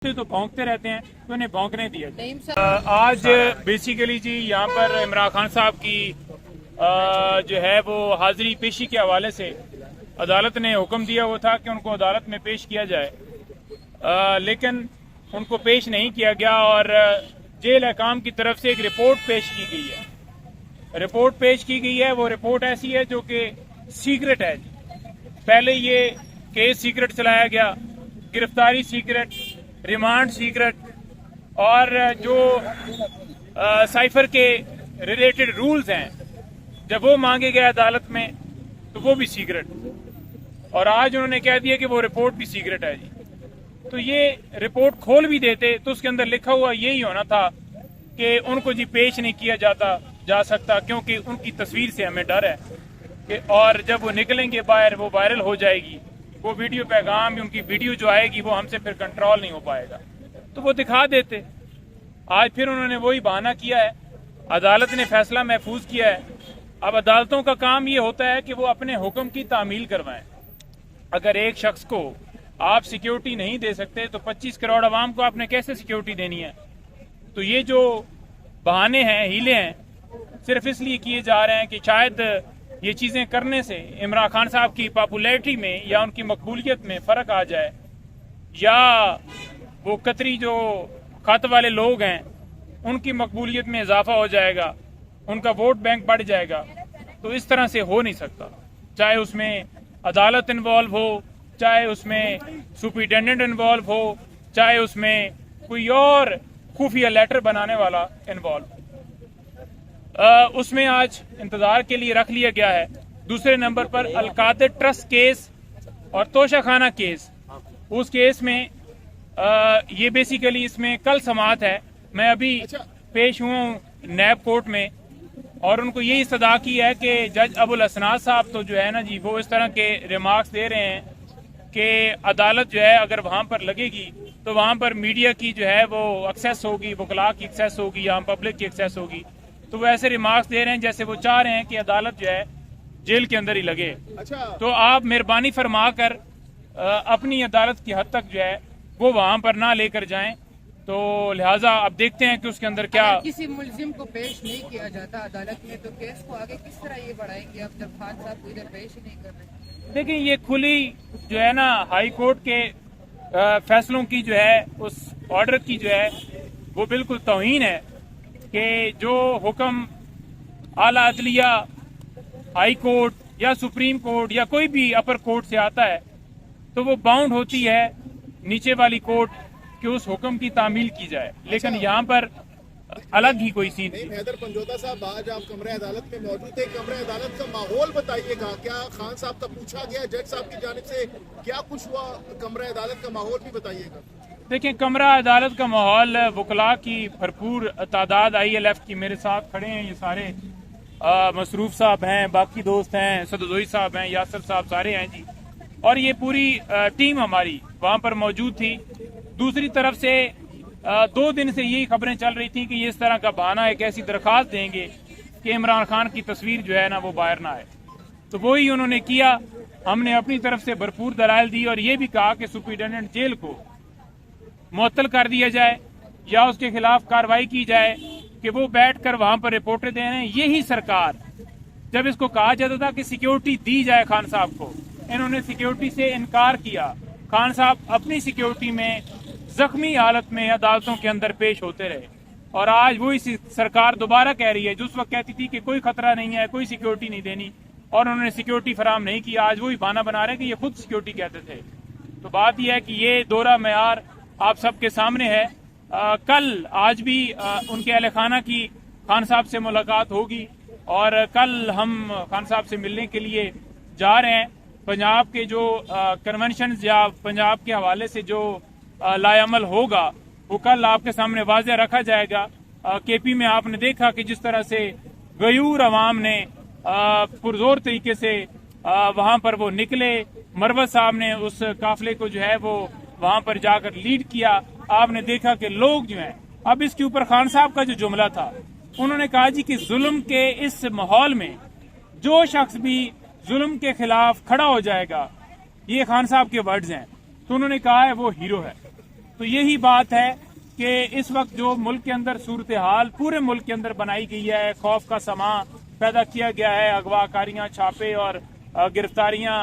تو भौंकते रहते हैं तो उन्हें भौंकने दिया। आज बेसिकली जी यहाँ पर इमरान खान साहब की जो है वो हाजिरी पेशी के हवाले से अदालत ने हुक्म दिया हुआ था कि उनको अदालत में पेश किया जाए, लेकिन उनको पेश नहीं किया गया और जेल हकाम की तरफ से एक रिपोर्ट पेश की गई है। रिपोर्ट पेश की गई है, वो रिपोर्ट ऐसी है जो कि सीक्रेट है। पहले ये केस सीक्रेट चलाया गया, गिरफ्तारी सीक्रेट, रिमांड सीक्रेट, और जो साइफर के रिलेटेड रूल्स हैं जब वो मांगे गए अदालत में तो वो भी सीक्रेट, और आज उन्होंने कह दिया कि वो रिपोर्ट भी सीक्रेट है जी। तो ये रिपोर्ट खोल भी देते तो उसके अंदर लिखा हुआ यही होना था कि उनको जी पेश नहीं किया जा सकता, क्योंकि उनकी तस्वीर से हमें डर है कि और जब वो निकलेंगे बाहर वो वायरल हो जाएगी, वो वीडियो पैगाम उनकी वीडियो जो आएगी वो हमसे फिर कंट्रोल नहीं हो पाएगा, तो वो दिखा देते। आज फिर उन्होंने वही बहाना किया है, अदालत ने फैसला महफूज किया है। अब अदालतों का काम ये होता है कि वो अपने हुक्म की तामील करवाएं। अगर एक शख्स को आप सिक्योरिटी नहीं दे सकते तो 25 करोड़ आवाम को आपने कैसे सिक्योरिटी देनी है? तो ये जो बहाने हैं, हीले हैं, सिर्फ इसलिए किए जा रहे हैं कि शायद ये चीजें करने से इमरान खान साहब की पॉपुलैरिटी में या उनकी मकबूलियत में फर्क आ जाए, या वो कतरी जो खत वाले लोग हैं उनकी मकबूलियत में इजाफा हो जाएगा, उनका वोट बैंक बढ़ जाएगा। तो इस तरह से हो नहीं सकता, चाहे उसमें अदालत इन्वॉल्व हो, चाहे उसमें सुपरिटेंडेंट इन्वॉल्व हो, चाहे उसमें कोई और खुफिया लेटर बनाने वाला इन्वॉल्व हो। उसमें आज इंतजार के लिए रख लिया गया है। दूसरे नंबर पर अलकादर ट्रस्ट केस और तोशाखाना केस, उस केस में ये बेसिकली इसमें कल समाअत है। मैं अभी पेश हुआ हूँ नैब कोर्ट में, और उनको यही सदा की है कि जज अबुल हसनात साहब तो जो है ना जी वो इस तरह के रिमार्क्स दे रहे हैं कि अदालत जो है अगर वहां पर लगेगी तो वहां पर मीडिया की जो है वो एक्सेस होगी, वकला की एक्सेस होगी, या पब्लिक की एक्सेस होगी। तो वो ऐसे रिमार्क्स दे रहे हैं जैसे वो चाह रहे हैं कि अदालत जो है जेल के अंदर ही लगे। तो आप मेहरबानी फरमा कर अपनी अदालत की हद तक जो है वो वहां पर ना लेकर जाएं। तो लिहाजा अब देखते हैं कि उसके अंदर क्या, किसी मुल्जिम को पेश नहीं किया जाता अदालत में तो केस को आगे किस तरह ये बढ़ाएंगे? अब जब खान साहब को इधर पेश ही नहीं कर रहे। देखिए ये खुली जो है ना हाई कोर्ट के फैसलों की जो है उस ऑर्डर की जो है वो बिल्कुल तौहीन है कि जो हुक्म आला अदलिया, हाई कोर्ट या सुप्रीम कोर्ट या कोई भी अपर कोर्ट से आता है तो वो बाउंड होती है नीचे वाली कोर्ट कि उस हुक्म की तामील की जाए। लेकिन यहाँ पर अलग ही कोई सीन नहीं। हैदर पंजोता साहब, आज आप कमरे अदालत में मौजूद थे, कमरे अदालत का माहौल बताइएगा। क्या खान साहब तक पूछा गया जज साहब की जानिब से, क्या कुछ हुआ? कमरे अदालत का माहौल भी बताइएगा। देखिए कमरा अदालत का माहौल, वकला की भरपूर तादाद, ILF की मेरे साथ खड़े हैं ये सारे, मसरूफ साहब हैं, बाकी दोस्त हैं, सदोई साहब हैं, यासर साहब, सारे हैं जी, और ये पूरी टीम हमारी वहां पर मौजूद थी। दूसरी तरफ से 2 दिन से यही खबरें चल रही थी कि ये इस तरह का बहाना एक ऐसी दरखास्त देंगे कि इमरान खान की तस्वीर जो है ना वो बाहर ना आए। तो वही उन्होंने किया। हमने अपनी तरफ से भरपूर दलाइल दी और ये भी कहा कि सुपरिटेंडेंट जेल को मुअत्तल कर दिया जाए या उसके खिलाफ कार्रवाई की जाए कि वो बैठकर वहां पर रिपोर्टें दे रहे हैं। यही सरकार, जब इसको कहा जाता था कि सिक्योरिटी दी जाए खान साहब को, इन्होंने सिक्योरिटी से इनकार किया। खान साहब अपनी सिक्योरिटी में जख्मी हालत में अदालतों के अंदर पेश होते रहे, और आज वही सरकार दोबारा कह रही है जो उस वक्त कहती थी कि कोई खतरा नहीं है, कोई सिक्योरिटी नहीं देनी, और उन्होंने सिक्योरिटी फराम नहीं की। आज वही बहाना बना रहे हैं कि ये खुद सिक्योरिटी कहते थे। तो बात यह है कि ये दोहरा मेयार आप सबके सामने है। कल आज भी उनके अहले खाना की खान साहब से मुलाकात होगी, और कल हम खान साहब से मिलने के लिए जा रहे हैं। पंजाब के जो कन्वेंशन या पंजाब के हवाले से जो लायामल होगा वो कल आपके सामने वाज़ेह रखा जाएगा। KP में आपने देखा कि जिस तरह से गयूर अवाम ने पुरजोर तरीके से वहां पर वो निकले, मरवत साहब ने उस काफिले को जो है वो वहां पर जाकर लीड किया। आपने देखा कि लोग जो हैं, अब इसके ऊपर खान साहब का जो जुमला था, उन्होंने कहा जी कि जुल्म के इस माहौल में जो शख्स भी जुल्म के खिलाफ खड़ा हो जाएगा, ये खान साहब के वर्ड्स हैं, तो उन्होंने कहा है वो हीरो है। تو یہی بات ہے کہ اس وقت جو ملک کے اندر صورتحال پورے ملک کے اندر بنائی گئی ہے، خوف کا سما پیدا کیا گیا ہے، اغوا کاریاں، چھاپے اور گرفتاریاں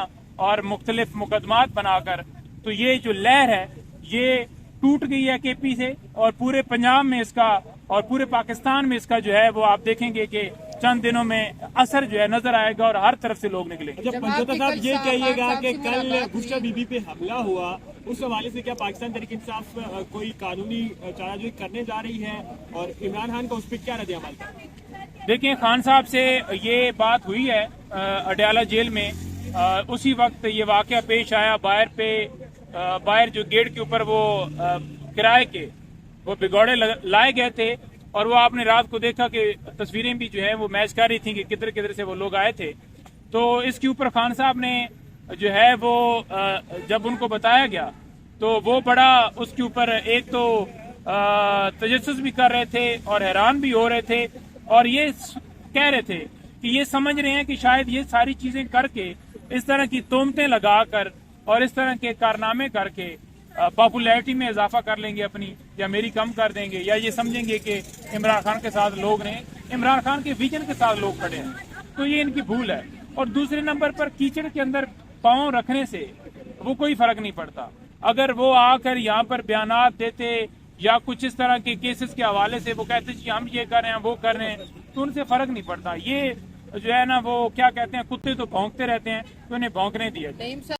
اور مختلف مقدمات بنا کر، تو یہ جو لہر ہے یہ ٹوٹ گئی ہے کے پی سے، اور پورے پنجاب میں اس کا اور پورے پاکستان میں اس کا جو ہے وہ آپ دیکھیں گے کہ چند دنوں میں اثر جو ہے نظر آئے گا اور ہر طرف سے لوگ نکلیں گے۔ جب پنجوتا صاحب یہ کہیے گا کہ کل گلشن بی بی پہ حملہ ہوا، اس حوالے سے کیا پاکستان تحریک انصاف کوئی قانونی چارہ جوئی کرنے جا رہی ہے، اور عمران خان کا اس پہ کیا رد عمل تھا؟ دیکھیں، خان صاحب سے یہ بات ہوئی ہے اڈیالہ جیل میں، اسی وقت یہ واقعہ پیش آیا، باہر جو گیٹ کے اوپر وہ کرائے کے وہ بگوڑے لائے گئے تھے، اور وہ آپ نے رات کو دیکھا کہ تصویریں بھی جو ہیں وہ میچ کر رہی تھیں کہ کدھر کدھر سے وہ لوگ آئے تھے۔ تو اس کے اوپر خان صاحب نے جو ہے وہ جب ان کو بتایا گیا تو وہ بڑا اس کے اوپر ایک تو تجسس بھی کر رہے تھے اور حیران بھی ہو رہے تھے، اور یہ کہہ رہے تھے کہ یہ سمجھ رہے ہیں کہ شاید یہ ساری چیزیں کر کے اس طرح کی تہمتیں لگا کر اور اس طرح کے کارنامے کر کے پاپولیرٹی میں اضافہ کر لیں گے اپنی، یا میری کم کر دیں گے، یا یہ سمجھیں گے کہ عمران خان کے ساتھ لوگ نے عمران خان کے ویژن کے ساتھ لوگ کھڑے ہیں، تو یہ ان کی بھول ہے۔ اور دوسرے نمبر پر کیچڑ کے اندر پاؤں رکھنے سے وہ کوئی فرق نہیں پڑتا، اگر وہ آ کر یہاں پر بیانات دیتے یا کچھ اس طرح کے کیسز کے حوالے سے وہ کہتے کہ ہم یہ کر رہے ہیں وہ کر رہے ہیں، تو ان سے فرق نہیں پڑتا۔ یہ جو ہے نا وہ کیا کہتے ہیں، کتے تو بھونکتے رہتے ہیں، تو انہیں بھونکنے دیا جائے۔